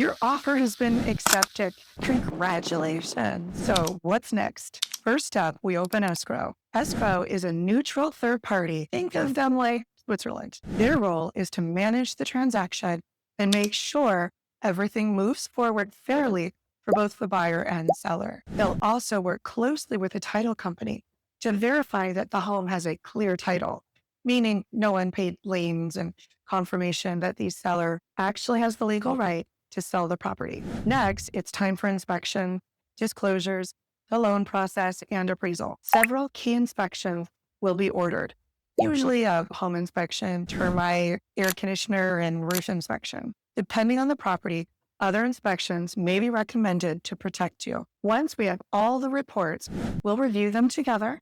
Your offer has been accepted. Congratulations. So what's next? First up, we open escrow. Escrow is a neutral third party. Think of them like Switzerland. Their role is to manage the transaction and make sure everything moves forward fairly for both the buyer and seller. They'll also work closely with the title company to verify that the home has a clear title, meaning no unpaid liens and confirmation that the seller actually has the legal right to sell the property. Next, it's time for inspection, disclosures, the loan process, and appraisal. Several key inspections will be ordered, usually a home inspection, termite, air conditioner, and roof inspection. Depending on the property, other inspections may be recommended to protect you. Once we have all the reports, we'll review them together,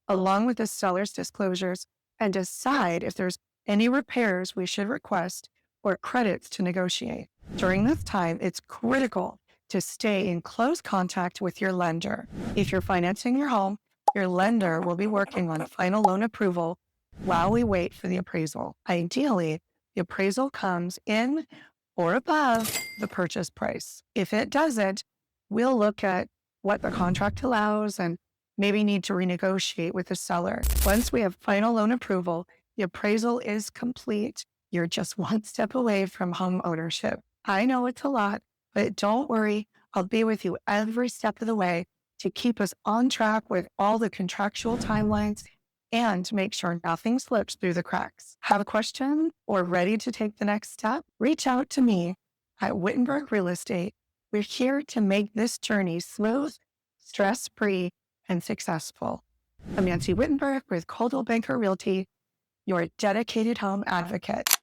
along with the seller's disclosures, and decide if there's any repairs we should request or credits to negotiate. During this time, it's critical to stay in close contact with your lender. If you're financing your home, your lender will be working on final loan approval while we wait for the appraisal. Ideally, the appraisal comes in or above the purchase price. If it doesn't, we'll look at what the contract allows and maybe need to renegotiate with the seller. Once we have final loan approval, the appraisal is complete. You're just one step away from home ownership. I know it's a lot, but don't worry. I'll be with you every step of the way to keep us on track with all the contractual timelines and to make sure nothing slips through the cracks. Have a question or ready to take the next step? Reach out to me at Wittenberg Real Estate. We're here to make this journey smooth, stress-free, and successful. I'm Nancy Wittenberg with Coldwell Banker Realty, your dedicated home advocate.